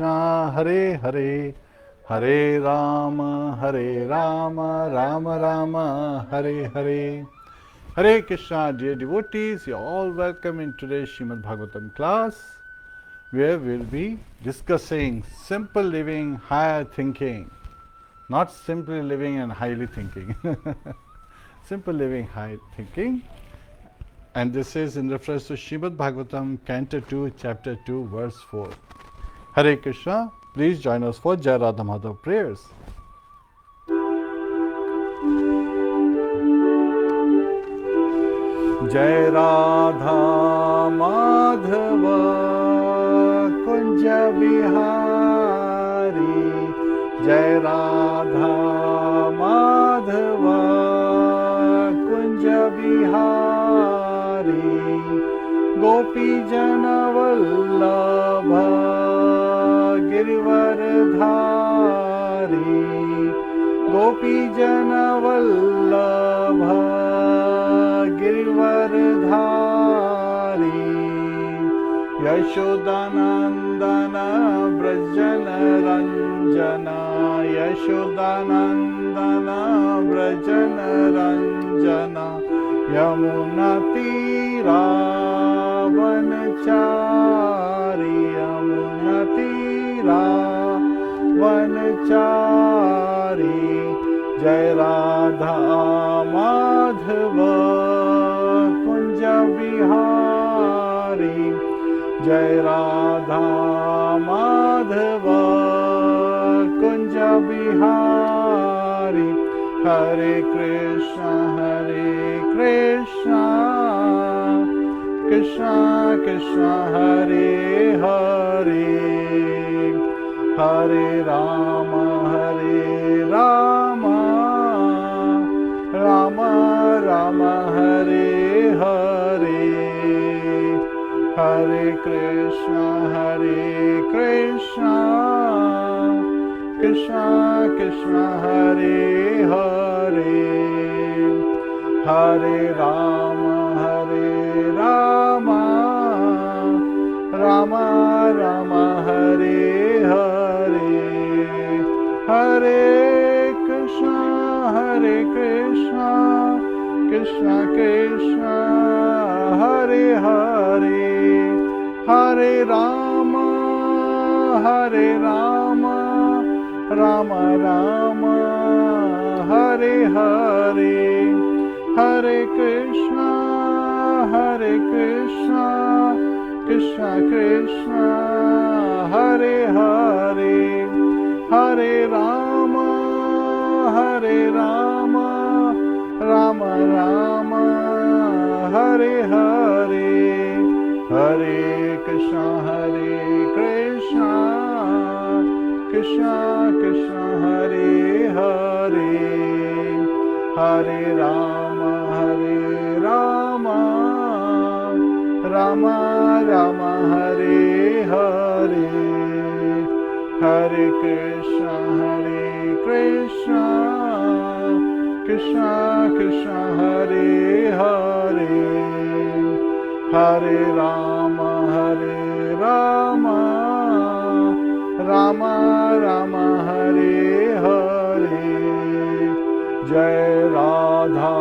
Krishna, Hare Hare, Hare Rama, Rama Rama, Hare Hare. Hare Krishna, dear devotees, you are all welcome in today's Srimadbhagavatam class, where we'll be discussing simple living, higher thinking. Not simply living and highly thinking. Simple living, high thinking. And this is in reference to Srimadbhagavatam, Canto 2, Chapter 2, Verse 4. Hare Krishna, please join us for Jai Radha Madhav prayers. Jai Radha Madhava Kunja Bihari, Jai Radha Madhava Kunja Bihari, Gopi Jana Vallabha Girivardhari, Gopi Jana Vallabha Girivardhari, Yashodanandana Brajana Ranjana, Yashodanandana Brajana Ranjana, Yamuna Tira Vanachari, Yamuna Tira Vanachari, Jai Radha Madhava Kunja Bihari, Jai Radha Madhava Kunja Bihari, Hare Krishna, Krishna Krishna, Hare Hare, Hare Rama, Rama Rama, Hare Hare, Hare Krishna, Krishna Krishna, Hare Hare, Hare Rama, Rama Rama, Hare Hare, Hare Krishna, Krishna Krishna, Hare Hare, Hare Rama, Rama Rama, Hare Hare, Hare Krishna, Krishna Krishna, Hare Hare, Hare Rama, Rama Rama, Hare Hare, Hare Krishna, Krishna Krishna, Hare Hare, Hare Rama, Rama Rama, Hare Hare, Hare Krishna, Krishna Krishna, Hare Hare, Hare Rama, Rama Rama, Hare Hare, Jai Radha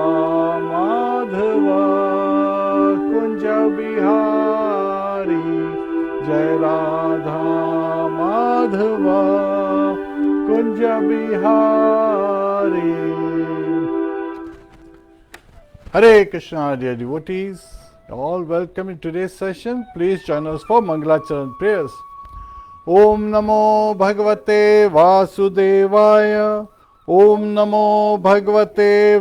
Madhava Kunja Bihari, Jai Radha Madhava Kunja Bihari. Hare Krishna, dear devotees, all welcome in today's session. Please join us for Mangalacharan prayers. Om Namo Bhagavate Vasudevaya, Om Namo Bhagavate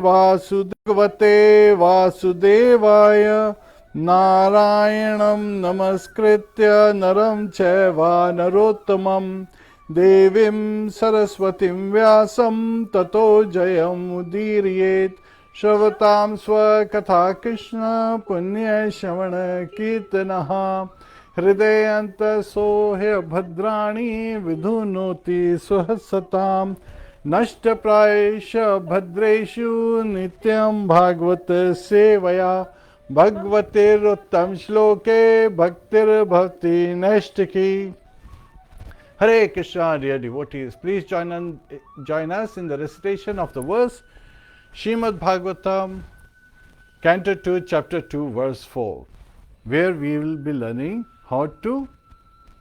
Vasudevaya, Narayanam Namaskritya Naram Chaiva Narottamam, Devim Saraswatim Vyasam Tato Jayam Udiriyet, Shavatam Swakatha Krishna Punya Shavana Kirtanaha, Hridayanta Sohya Bhadrani Vidhunoti Suhasatam, Nashtaprayesha Bhadreshu Nityam Bhagavata Sevaya, Bhagavatir Uttam Shloke Bhaktir Bhakti Nashtaki, Hare Krishna, dear devotees. Please join us in the recitation of the verse Srimadbhagavatam, Canto 2, Chapter 2, Verse 4, where we will be learning how to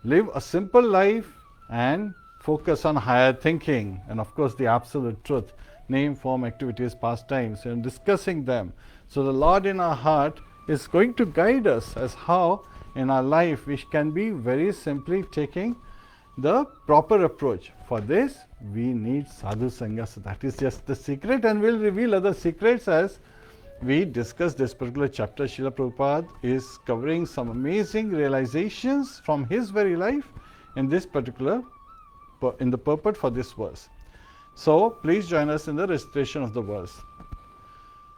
live a simple life and focus on higher thinking and of course the absolute truth, name, form, activities, pastimes, and discussing them. So the Lord in our heart is going to guide us as how in our life we can be very simply taking the proper approach. For this we need sadhu sangha. So that is just the secret, and we'll reveal other secrets as we discuss this particular chapter. Srila Prabhupada is covering some amazing realizations from his very life in this particular, in the purport for this verse. So please join us in the recitation of the verse.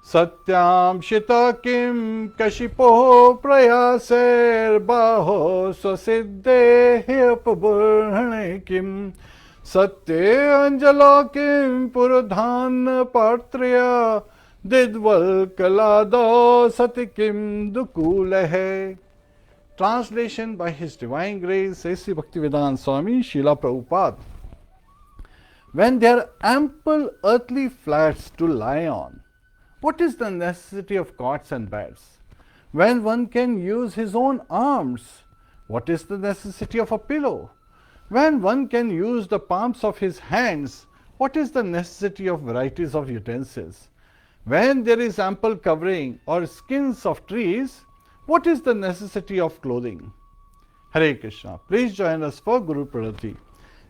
Satyam shita kim kashipo prayaser baho swasiddhe upaburhane kim satye anjalo kim puradhan partriya Didval kalado satikim dukulahe. Translation by His Divine Grace, says Sri Bhaktivedanta Swami Srila Prabhupada. When there are ample earthly flats to lie on, what is the necessity of cots and beds? When one can use his own arms, what is the necessity of a pillow? When one can use the palms of his hands, what is the necessity of varieties of utensils? When there is ample covering or skins of trees, what is the necessity of clothing? Hare Krishna. Please join us for Guru Pranati.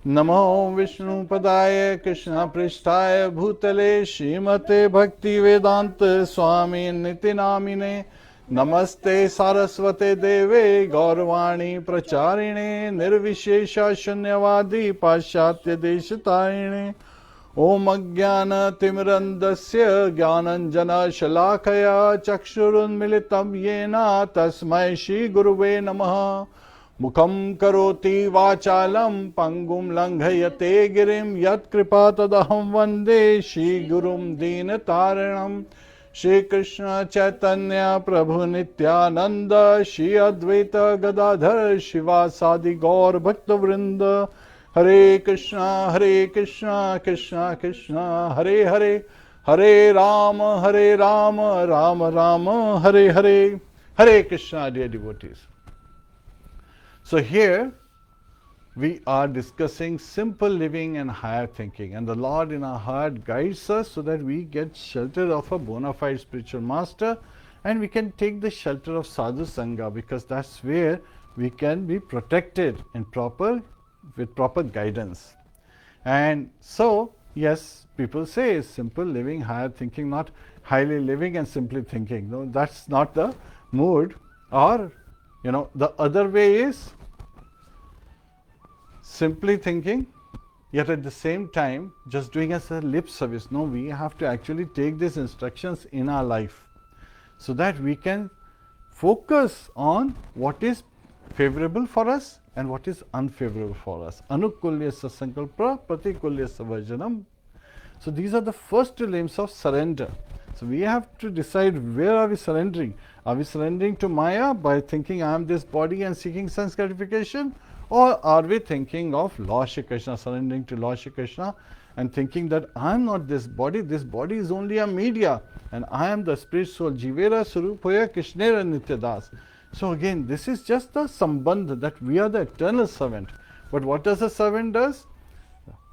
Namo Vishnu Padaya Krishna Prishtaya Bhutale Srimate Bhakti Vedanta Swami Nitinamine Namaste Saraswate Deve Gaurvani Pracharine Nirvishesha Shunyavadi Paschatya Deshatayine Om Ajnana Timirandasya Jnananjana Shalakaya Chakshurun Militam Yena Tasmai Shri Guruve Namaha Mukham Karoti Vachalam Pangum Langhayate Girim Yat Kripatadaham Vande Shri Gurum Deenataranam Shri Krishna Chaitanya Prabhu Nityananda Shri Advaita Gadadhar Shivasadi Gaur Bhakta Vrinda Hare Krishna, Krishna Krishna, Hare Hare, Hare Rama, Rama Rama, Hare Hare. Hare Krishna, dear devotees. So here we are discussing simple living and higher thinking, and the Lord in our heart guides us so that we get shelter of a bona fide spiritual master, and we can take the shelter of sadhu sangha, because that's where we can be protected in with proper guidance. And so, yes, people say simple living, higher thinking, not highly living and simply thinking. No, that's not the mood. Or, the other way is simply thinking, yet at the same time just doing as a lip service. No, we have to actually take these instructions in our life so that we can focus on what is favorable for us and what is unfavorable for us. Anukulyasya sankalpa, pratikulyasya varjanam. So these are the first two limbs of surrender. So we have to decide, where are we surrendering? Are we surrendering to Maya by thinking I am this body and seeking sense gratification? Or are we thinking of Lord Shri Krishna, surrendering to Lord Shri Krishna and thinking that I am not this body is only a media, and I am the spirit soul, Jivera Surupaya Krishnera Nityadas. So again, this is just the sambandha, that we are the eternal servant. But what does a servant does?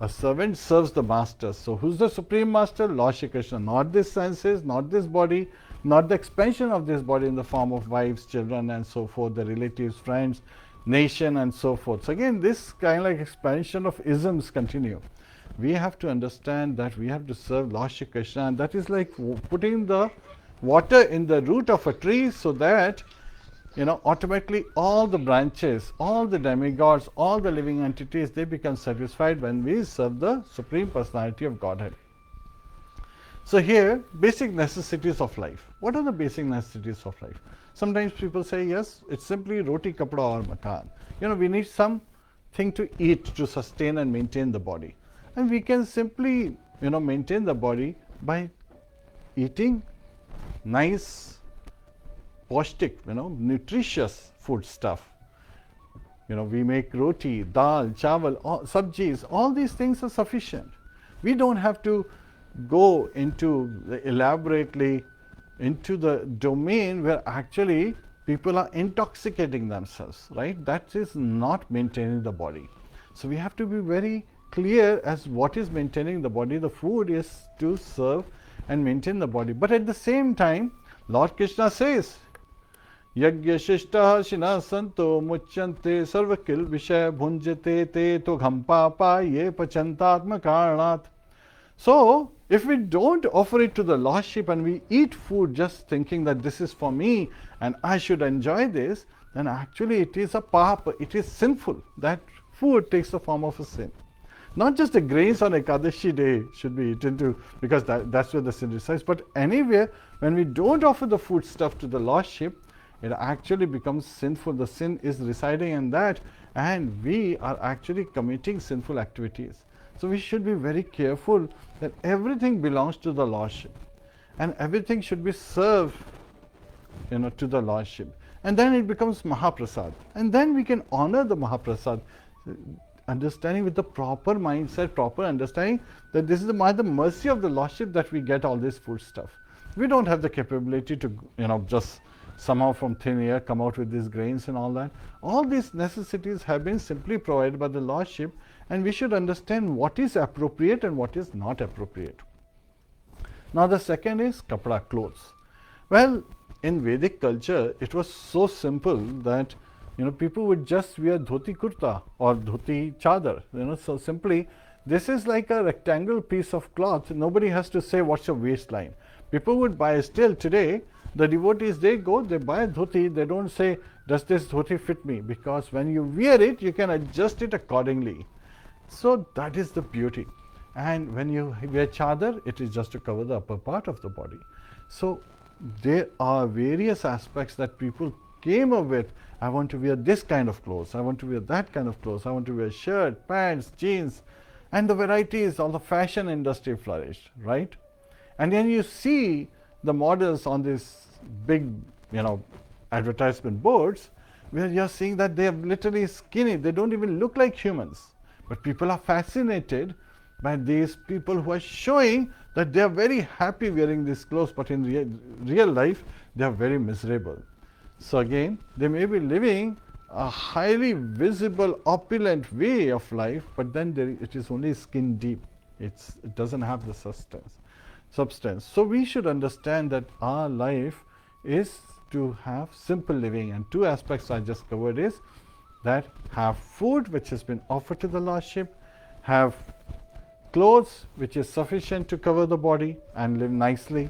A servant serves the master. So who's the supreme master? Lord Shri Krishna. Not these senses, not this body, not the expansion of this body in the form of wives, children and so forth, the relatives, friends, nation and so forth. So again, this kind of like expansion of isms continue. We have to understand that we have to serve Lord Shri Krishna, and that is like putting the water in the root of a tree, so that automatically all the branches, all the demigods, all the living entities, they become satisfied when we serve the Supreme Personality of Godhead. So here, basic necessities of life. What are the basic necessities of life? Sometimes people say, yes, it's simply roti, kapda or makan. We need something to eat to sustain and maintain the body. And we can simply, maintain the body by eating nice, pashtik, nutritious food stuff. We make roti, dal, chawal, sabjis, all these things are sufficient. We don't have to go elaborately into the domain where actually people are intoxicating themselves, right? That is not maintaining the body. So we have to be very clear as what is maintaining the body. The food is to serve and maintain the body. But at the same time, Lord Krishna says, Yagya Shishta Shina Santo Muchante Sarvakil Vishay Bhunjate Te Togham Papa Ye Pachantatma Karanat. So, if we don't offer it to the Lordship and we eat food just thinking that this is for me and I should enjoy this, then actually it is a papa, it is sinful. That food takes the form of a sin. Not just the grains on Ekadashi day should be eaten to, because that's where the sin resides, but anywhere when we don't offer the food stuff to the Lordship, it actually becomes sinful. The sin is residing in that, and we are actually committing sinful activities. So we should be very careful that everything belongs to the Lordship, and everything should be served, to the Lordship. And then it becomes Mahaprasad. And then we can honor the Mahaprasad, understanding with the proper mindset, proper understanding that this is by the mercy of the Lordship that we get all this food stuff. We don't have the capability to, just somehow from thin air come out with these grains and all that. All these necessities have been simply provided by the Lordship, and we should understand what is appropriate and what is not appropriate. Now the second is kapda, clothes. Well, in Vedic culture, it was so simple that people would just wear dhoti kurta or dhoti chadar. So simply, this is like a rectangular piece of cloth. Nobody has to say what's your waistline. People would buy, still today, the devotees, they buy a dhoti, they don't say, does this dhoti fit me? Because when you wear it, you can adjust it accordingly. So that is the beauty. And when you wear chadar, it is just to cover the upper part of the body. So there are various aspects that people came up with. I want to wear this kind of clothes, I want to wear that kind of clothes, I want to wear shirt, pants, jeans, and the varieties, all the fashion industry flourished, right? And then you see the models on these big, advertisement boards, where you're seeing that they are literally skinny, they don't even look like humans. But people are fascinated by these people who are showing that they are very happy wearing these clothes, but in real life, they are very miserable. So again, they may be living a highly visible, opulent way of life, but then it is only skin deep. It doesn't have the substance. So we should understand that our life is to have simple living, and two aspects I just covered is that have food which has been offered to the Lordship, have clothes which is sufficient to cover the body and live nicely.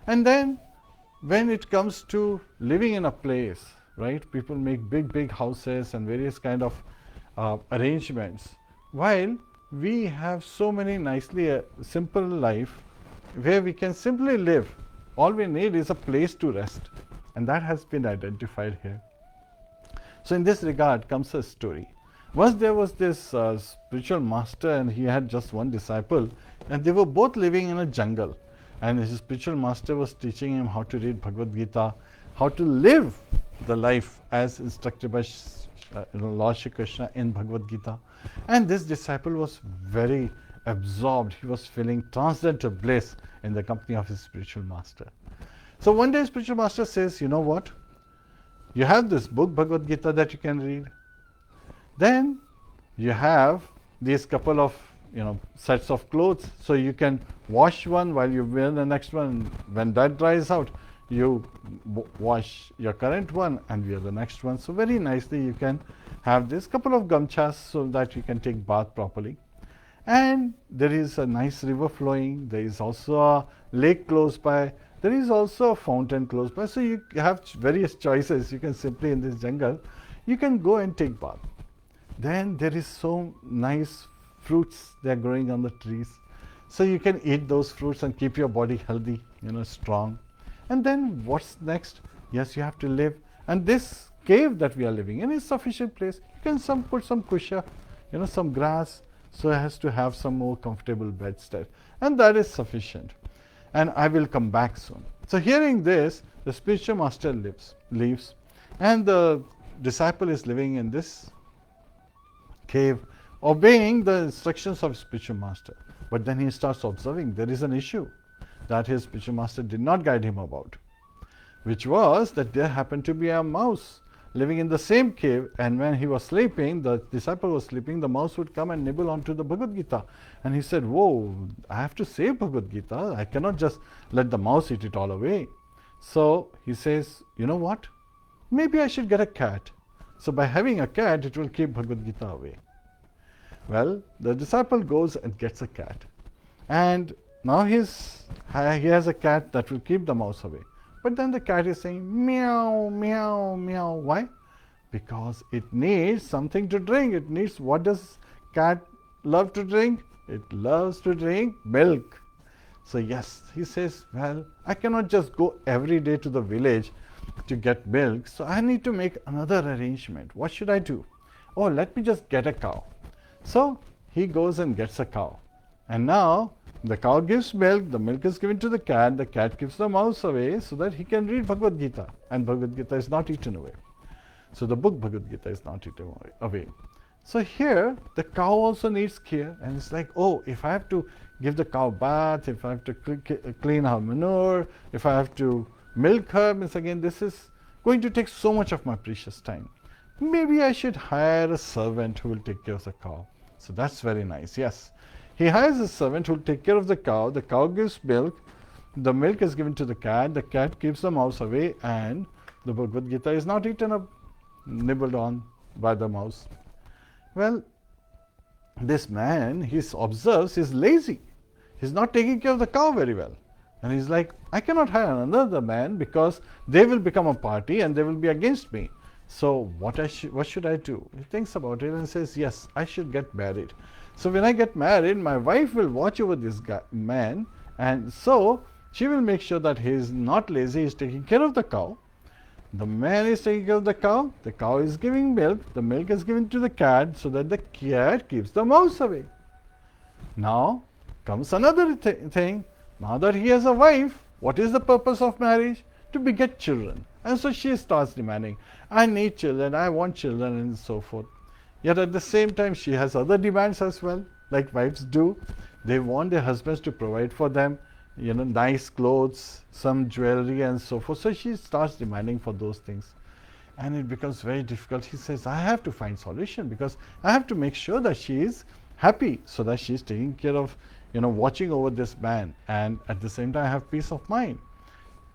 And then when it comes to living in a place, right, people make big houses and various kind of arrangements, while we have so many nicely simple life where we can simply live. All we need is a place to rest, and that has been identified here. So in this regard comes a story. Once there was this spiritual master, and he had just one disciple, and they were both living in a jungle, and his spiritual master was teaching him how to read Bhagavad Gita, how to live the life as instructed by Lord Shri Krishna in Bhagavad Gita. And this disciple was very absorbed. He was feeling transcendental bliss in the company of his spiritual master. So one day spiritual master says, you know what, you have this book Bhagavad Gita that you can read, then you have these couple of sets of clothes, so you can wash one while you wear the next one. When that dries out, you wash your current one and wear the next one. So very nicely you can have this couple of gamchas so that you can take bath properly. And there is a nice river flowing, there is also a lake close by, there is also a fountain close by. So you have various choices. You can simply, in this jungle, you can go and take bath. Then there is so nice fruits, they are growing on the trees. So you can eat those fruits and keep your body healthy, strong. And then what's next? Yes, you have to live. And this cave that we are living in is sufficient place. You can put some kusha, some grass, so it has to have some more comfortable bedstead. And that is sufficient. And I will come back soon. So hearing this, the spiritual master leaves. And the disciple is living in this cave, obeying the instructions of his spiritual master. But then he starts observing there is an issue that his spiritual master did not guide him about, which was that there happened to be a mouse living in the same cave, and when he was sleeping, the disciple was sleeping, the mouse would come and nibble onto the Bhagavad Gita. And he said, whoa, I have to save Bhagavad Gita. I cannot just let the mouse eat it all away. So he says, you know what? Maybe I should get a cat. So by having a cat, it will keep Bhagavad Gita away. Well, the disciple goes and gets a cat. And now he has a cat that will keep the mouse away. But then the cat is saying, meow, meow, meow. Why? Because it needs something to drink. It needs, what does cat love to drink? It loves to drink milk. So yes, he says, well, I cannot just go every day to the village to get milk. So I need to make another arrangement. What should I do? Oh, let me just get a cow. So he goes and gets a cow. And now the cow gives milk, the milk is given to the cat gives the mouse away so that he can read Bhagavad Gita. And Bhagavad Gita is not eaten away. So the book Bhagavad Gita is not eaten away. So here the cow also needs care, and it's like, oh, if I have to give the cow bath, if I have to clean her manure, if I have to milk her, means again this is going to take so much of my precious time. Maybe I should hire a servant who will take care of the cow. So that's very nice, yes. He hires a servant who will take care of the cow gives milk, the milk is given to the cat keeps the mouse away, and the Bhagavad Gita is not eaten up, nibbled on by the mouse. Well, this man, he observes, he's lazy. He's not taking care of the cow very well. And he's like, I cannot hire another man because they will become a party and they will be against me. So what should I do? He thinks about it and says, yes, I should get married. So when I get married, my wife will watch over this man, and so she will make sure that he is not lazy, he is taking care of the cow. The man is taking care of the cow is giving milk, the milk is given to the cat so that the cat keeps the mouse away. Now comes another thing. Now that he has a wife, what is the purpose of marriage? To beget children. And so she starts demanding, I need children, I want children, and so forth. Yet at the same time, she has other demands as well, like wives do. They want their husbands to provide for them, nice clothes, some jewelry, and so forth. So she starts demanding for those things. And it becomes very difficult. He says, I have to find solution because I have to make sure that she is happy so that she is taking care of, watching over this man. And at the same time, I have peace of mind.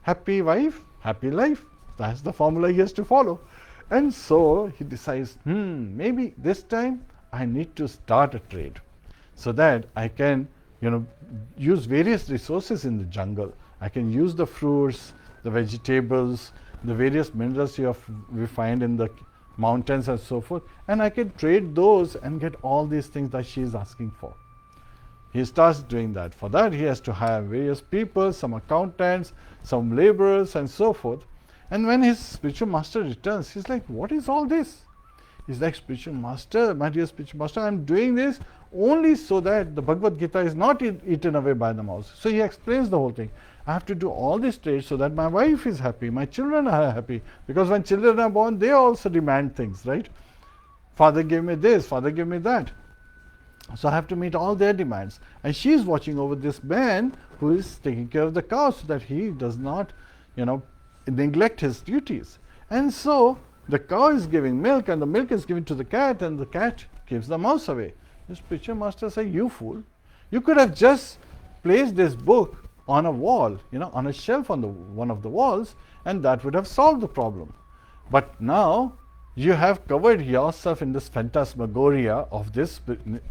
Happy wife, happy life. That's the formula he has to follow. And so he decides, maybe this time I need to start a trade so that I can, use various resources in the jungle. I can use the fruits, the vegetables, the various minerals we find in the mountains and so forth, and I can trade those and get all these things that she is asking for. He starts doing that. For that, he has to hire various people, some accountants, some laborers, and so forth. And when his spiritual master returns, he's like, what is all this? He's like, spiritual master, my dear spiritual master, I'm doing this only so that the Bhagavad Gita is not eaten away by the mouse. So he explains the whole thing. I have to do all this trade so that my wife is happy, my children are happy. Because when children are born, they also demand things, right? Father give me this, father give me that. So I have to meet all their demands. And she is watching over this man who is taking care of the cow so that he does not, neglect his duties. And so the cow is giving milk and the milk is given to the cat and the cat keeps the mouse away. The spiritual master says, you fool, you could have just placed this book on a wall, on a shelf on one of the walls, and that would have solved the problem. But now you have covered yourself in this phantasmagoria of this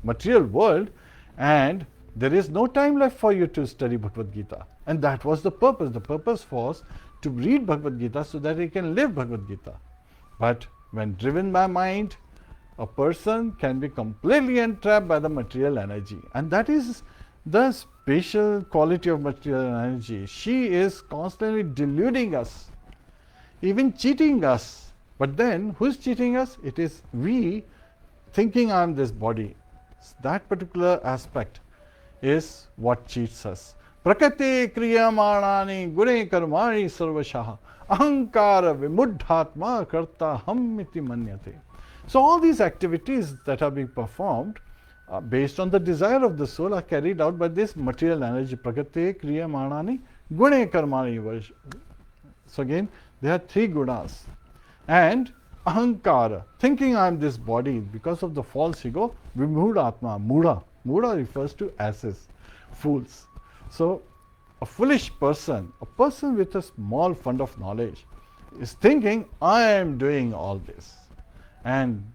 material world, and there is no time left for you to study Bhagavad Gita. And that was the purpose. The purpose was to read Bhagavad Gita so that he can live Bhagavad Gita. But when driven by mind, a person can be completely entrapped by the material energy. And that is the special quality of material energy. She is constantly deluding us, even cheating us. But then, who is cheating us? It is we thinking I am this body. That particular aspect is what cheats us. Prakati kriyamanani gune karmani sarvashaha ahankara vimuddhatma karta ham iti manyate. So all these activities that are being performed based on the desire of the soul are carried out by this material energy. Prakriti kriya manani gune karmani. So again, there are three gunas. And ahankara, thinking I am this body, because of the false ego, vimudha atma, mudha. Mudha refers to asses, fools. So a foolish person, a person with a small fund of knowledge, is thinking I am doing all this and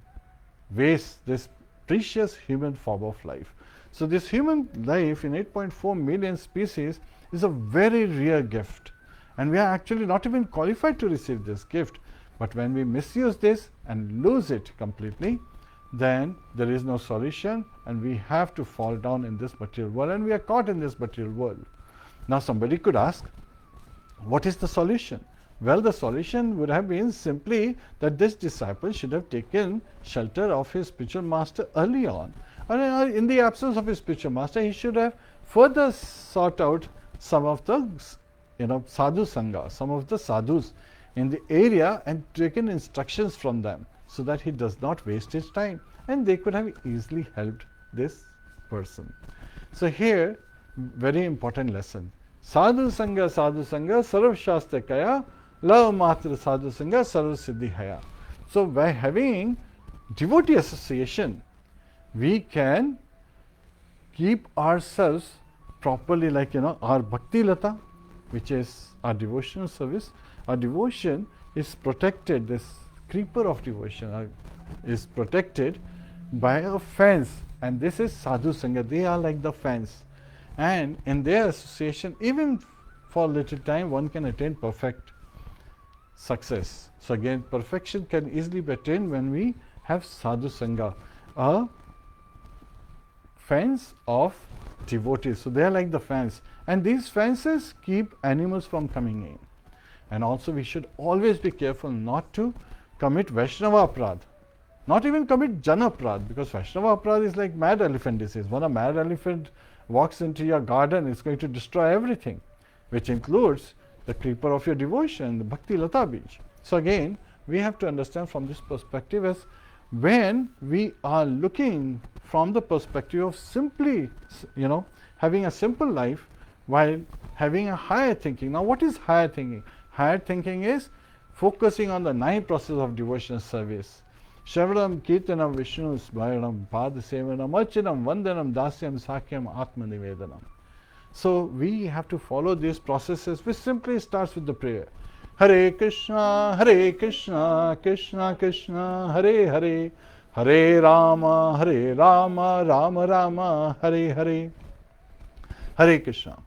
wastes this precious human form of life. So this human life in 8.4 million species is a very rare gift, and we are actually not even qualified to receive this gift. But when we misuse this and lose it completely, then there is no solution, and we have to fall down in this material world, and we are caught in this material world. Now somebody could ask, what is the solution? Well, the solution would have been simply that this disciple should have taken shelter of his spiritual master early on. And in the absence of his spiritual master, he should have further sought out some of the sadhu sangha, some of the sadhus in the area, and taken instructions from them, so that he does not waste his time, and they could have easily helped this person. So here, very important lesson. Sadhu sangha, sarv shastra kaya, love matra sadhu sangha, sarv siddhi haya. So by having devotee association, we can keep ourselves properly, like our bhakti lata, which is our devotional service. Our devotion is protected, this creeper of devotion is protected by a fence, and this is sadhu sangha. They are like the fence, and in their association, even for a little time, one can attain perfect success. So again, perfection can easily be attained when we have sadhu sangha, a fence of devotees. So they are like the fence, and these fences keep animals from coming in. And also we should always be careful not to commit Vaishnava Aprad, not even commit Jana Aprad, because Vaishnava Aprad is like mad elephant disease. When a mad elephant walks into your garden, it's going to destroy everything, which includes the creeper of your devotion, the Bhakti Lata Bij. So again, we have to understand from this perspective, as when we are looking from the perspective of simply, having a simple life while having a higher thinking. Now what is higher thinking? Higher thinking is focusing on the 9 processes of devotional service. Shravanam, Kirtanam, Vishnu, Smaranam, Padasevanam, Archanam, Vandanam, Dasyam, Sakyam, Atmanivedanam. So we have to follow these processes, which simply starts with the prayer. Hare Krishna, Krishna Krishna, Hare Hare, Hare Rama, Rama Rama, Hare Hare, Hare Krishna.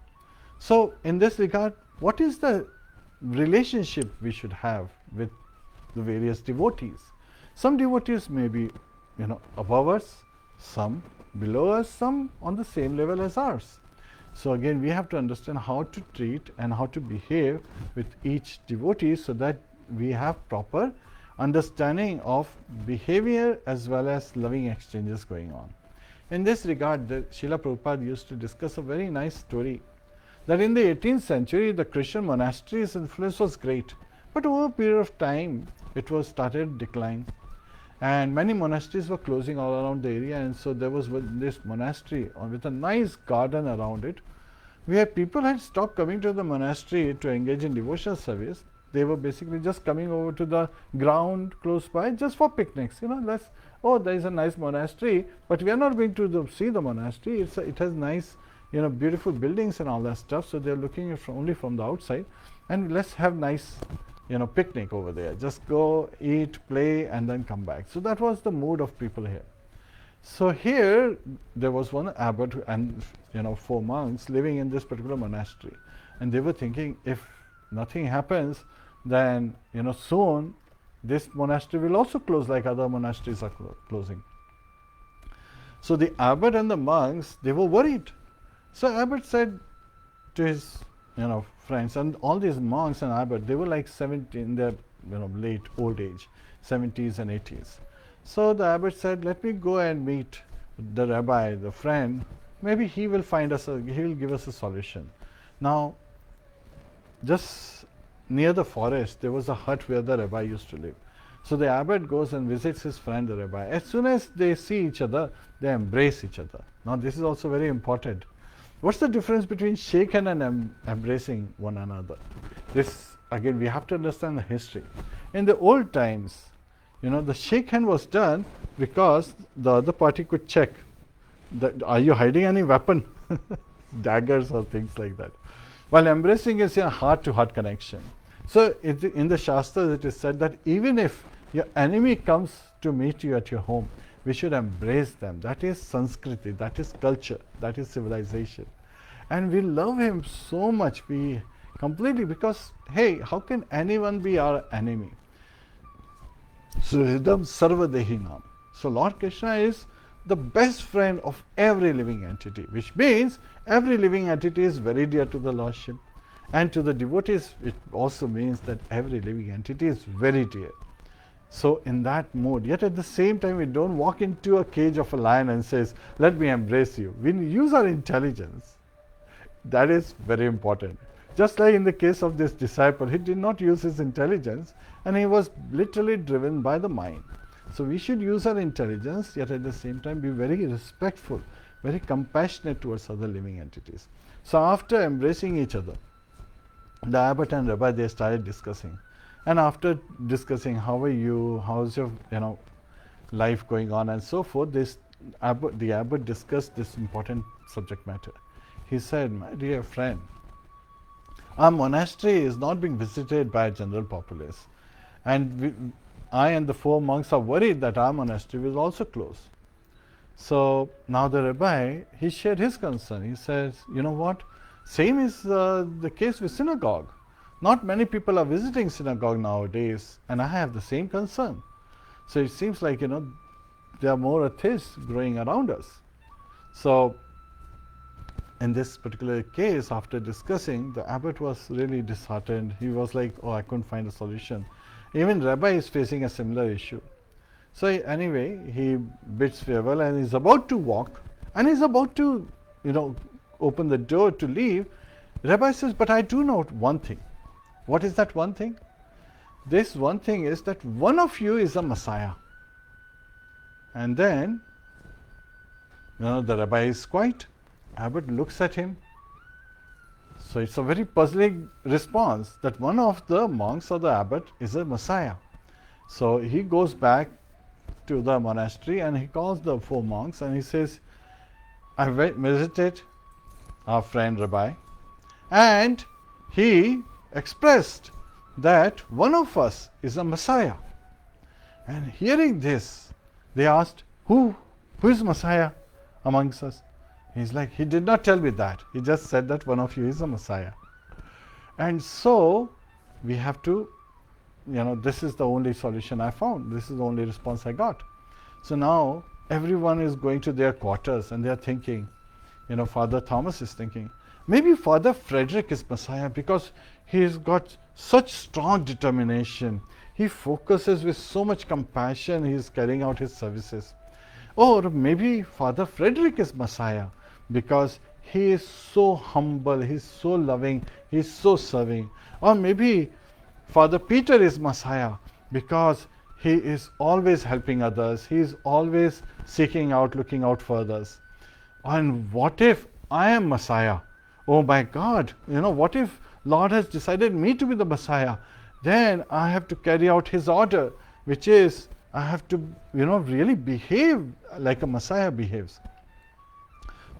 So in this regard, what is the relationship we should have with the various devotees? Some devotees may be, above us, some below us, some on the same level as ours. So again, we have to understand how to treat and how to behave with each devotee, so that we have proper understanding of behavior as well as loving exchanges going on. In this regard, Srila Prabhupada used to discuss a very nice story, that in the 18th century, the Christian monasteries' influence was great, but over a period of time, it was started decline, and many monasteries were closing all around the area. And so there was this monastery with a nice garden around it, where people had stopped coming to the monastery to engage in devotional service. They were basically just coming over to the ground close by just for picnics. There is a nice monastery, but we are not going to see the monastery. It has nice, beautiful buildings and all that stuff. So they are looking at only from the outside, and let's have nice, picnic over there. Just go, eat, play, and then come back. So that was the mood of people here. So here there was one abbot and 4 monks living in this particular monastery, and they were thinking, if nothing happens, then soon this monastery will also close, like other monasteries are closing. So the abbot and the monks, they were worried. So abbot said to his friends, and all these monks and abbot, they were like 70 in their late old age, 70s and 80s. So the abbot said, let me go and meet the rabbi, the friend. Maybe he will find us, he will give us a solution. Now, just near the forest, there was a hut where the rabbi used to live. So the abbot goes and visits his friend the rabbi. As soon as they see each other, they embrace each other. Now this is also very important. What's the difference between shake hand and embracing one another? This, again, we have to understand the history. In the old times, the shake hand was done because the other party could check that, are you hiding any weapon? Daggers or things like that. While embracing is a heart-to-heart connection. So in the Shastras it is said that even if your enemy comes to meet you at your home, we should embrace them. That is Sanskriti, that is culture, that is civilization. And we love him so much, we completely, because, hey, how can anyone be our enemy? Suhridam Sarvadehinam. So Lord Krishna is the best friend of every living entity, which means every living entity is very dear to the Lordship. And to the devotees, it also means that every living entity is very dear. So in that mode, yet at the same time, we don't walk into a cage of a lion and says, let me embrace you. We use our intelligence. That is very important. Just like in the case of this disciple, he did not use his intelligence and he was literally driven by the mind. So we should use our intelligence, yet at the same time be very respectful, very compassionate towards other living entities. So after embracing each other, the abbot and rabbi, they started discussing. And after discussing, how are you, how's your life going on and so forth, the abbot discussed this important subject matter. He said, my dear friend, our monastery is not being visited by a general populace. And I and the 4 monks are worried that our monastery will also close. So now the rabbi, he shared his concern. He says, you know what, same is the case with synagogue. Not many people are visiting synagogue nowadays, and I have the same concern. So it seems like, there are more atheists growing around us. So in this particular case, after discussing, the abbot was really disheartened. He was like, oh, I couldn't find a solution. Even rabbi is facing a similar issue. So anyway, he bids farewell and is about to walk, and he's about to, open the door to leave. Rabbi says, but I do know one thing. What is that one thing? This one thing is that one of you is a Messiah. And then, the rabbi is quiet. Abbot looks at him. So it's a very puzzling response that one of the monks or the abbot is a Messiah. So he goes back to the monastery and he calls the 4 monks and he says, I visited our friend rabbi, and he expressed that one of us is a Messiah. And hearing this, they asked, who is Messiah amongst us? He's like, he did not tell me that. He just said that one of you is a Messiah. And so we have to, this is the only solution I found. This is the only response I got. So now everyone is going to their quarters and they are thinking, Father Thomas is thinking, maybe Father Frederick is Messiah because he's got such strong determination. He focuses with so much compassion, he is carrying out his services. Or maybe Father Frederick is Messiah because he is so humble, he is so loving, he is so serving. Or maybe Father Peter is Messiah because he is always helping others, he is always seeking out, looking out for others. And what if I am Messiah? Oh my God, what if Lord has decided me to be the Messiah? Then I have to carry out his order, which is I have to, really behave like a Messiah behaves.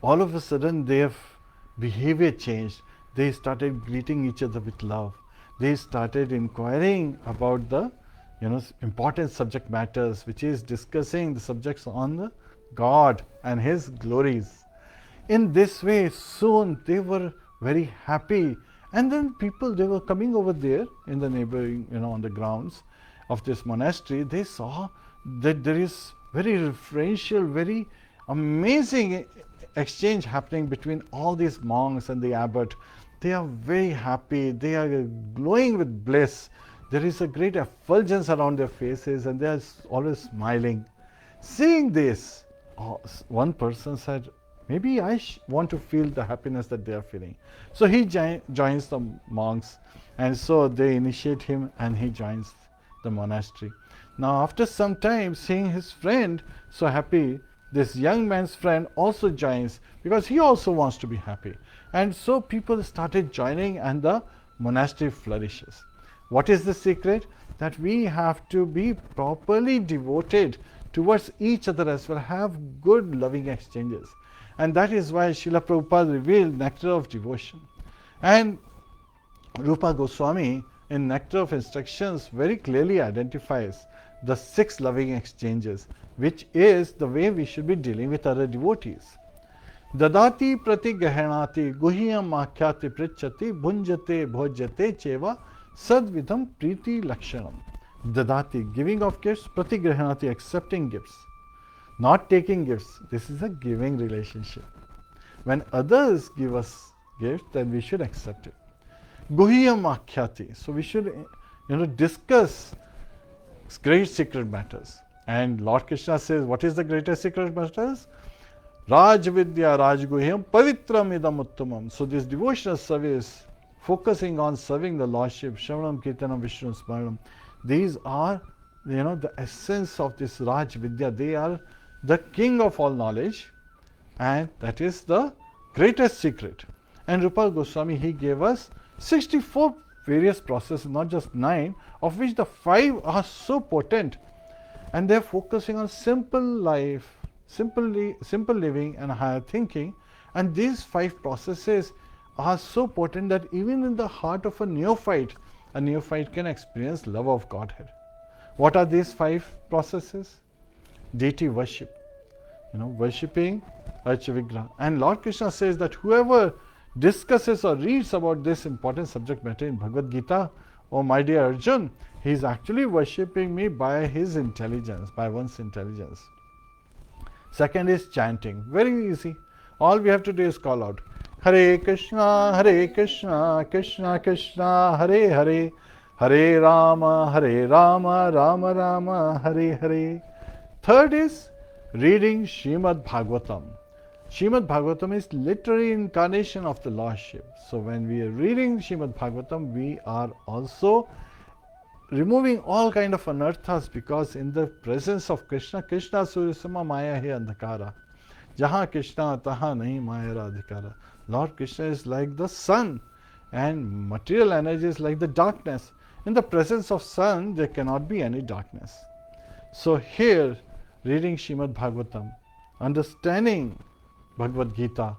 All of a sudden their behavior changed. They started greeting each other with love. They started inquiring about the, important subject matters, which is discussing the subjects on the God and his glories. In this way, soon they were very happy. And then people, they were coming over there in the neighboring, on the grounds of this monastery. They saw that there is very referential, very amazing exchange happening between all these monks and the abbot. They are very happy. They are glowing with bliss. There is a great effulgence around their faces and they are always smiling. Seeing this, one person said, maybe I want to feel the happiness that they are feeling. So he joins the monks, and so they initiate him and he joins the monastery. Now after some time, seeing his friend so happy, this young man's friend also joins because he also wants to be happy. And so people started joining and the monastery flourishes. What is the secret? That we have to be properly devoted towards each other as well, have good loving exchanges. And that is why Srila Prabhupada revealed Nectar of Devotion. And Rupa Goswami in Nectar of Instructions very clearly identifies the 6 loving exchanges, which is the way we should be dealing with other devotees. Dadati pratigrahanati guhyam akhyati prichati bhunjate bhojate cheva sadvidam priti lakshanam. Dadati, giving of gifts, pratigrahanati, accepting gifts, not taking gifts. This is a giving relationship. When others give us gifts, then we should accept it. Guhyam akhyati, so we should discuss great secret matters. And Lord Krishna says, what is the greatest secret matters? Raj Vidya Raj Guhyam Pavitram Idam Uttamam. So this devotional service, focusing on serving the Lordship, Shravanam Kirtanam Vishnu Smaranam, these are the essence of this Raj Vidya. They are the king of all knowledge, and that is the greatest secret. And Rupa Goswami, he gave us 64 various processes, not just 9, of which the 5 are so potent, and they are focusing on simple life, simple living and higher thinking. And these 5 processes are so potent that even in the heart of a neophyte can experience love of Godhead. What are these 5 processes? Deity worship, worshipping Archa Vigraha. And Lord Krishna says that whoever discusses or reads about this important subject matter in Bhagavad Gita, oh my dear Arjun, he is actually worshipping me by his intelligence, by one's intelligence. Second is chanting. Very easy. All we have to do is call out Hare Krishna, Krishna Krishna, Hare Hare, Hare Rama, Rama Rama, Hare Hare. Third is reading Srimadbhagavatam. Srimadbhagavatam is literary incarnation of the Lordship. So when we are reading Srimadbhagavatam, we are also removing all kind of anarthas, because in the presence of Krishna, Krishna Surisama Maya He Andhakara. Jaha Krishna Taha Nahi Maya Radhikara. Lord Krishna is like the sun, and material energy is like the darkness. In the presence of sun, there cannot be any darkness. So here, reading Srimadbhagavatam, understanding Bhagavad Gita,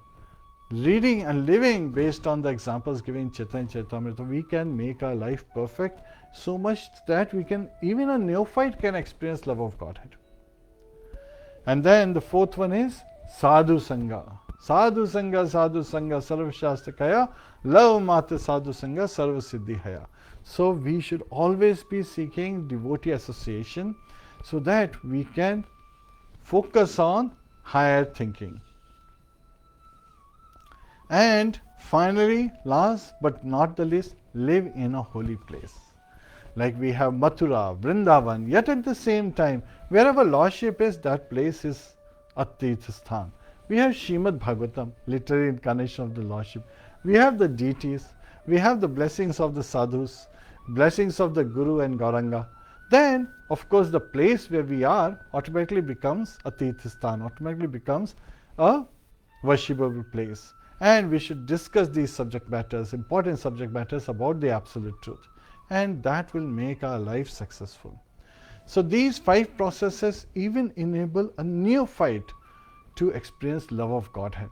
reading and living based on the examples given in Chaitanya Charitamrita, we can make our life perfect, so much that we can, even a neophyte can experience love of Godhead. And then the fourth one is Sadhu Sangha. Sadhu Sangha, Sadhu Sangha, Sarva Shastakaya, Love Mata Sadhu Sangha, Sarva Siddhi Haya. So we should always be seeking devotee association so that we can focus on higher thinking. And finally, last but not the least, live in a holy place. Like we have Mathura, Vrindavan, yet at the same time, wherever Lordship is, that place is a Tirthasthan. We have Srimad Bhagavatam, literary incarnation of the Lordship. We have the deities, we have the blessings of the sadhus, blessings of the Guru and Gauranga. Then, of course, the place where we are automatically becomes a Tirthasthan, automatically becomes a worshipable place. And we should discuss these subject matters, important subject matters about the absolute truth. And that will make our life successful. So these 5 processes even enable a neophyte to experience love of Godhead.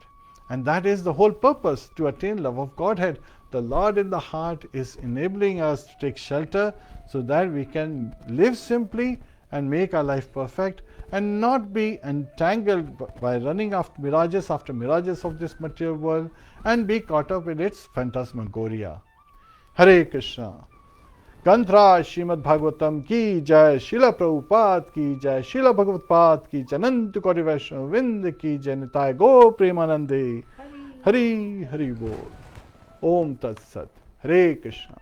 And that is the whole purpose, to attain love of Godhead. The Lord in the heart is enabling us to take shelter so that we can live simply and make our life perfect, and not be entangled by running after mirages of this material world and be caught up in its phantasmagoria. Hare Krishna. Kanthra Srimad Bhagavatam ki jai, Srila Prabhupada ki jai, Srila Bhagavad ki jai, Ananta Koti Vaishnava Vind ki jai, Nitai Go Premanande. Hari Hari Bol. Om Tat Sat. Hare Krishna.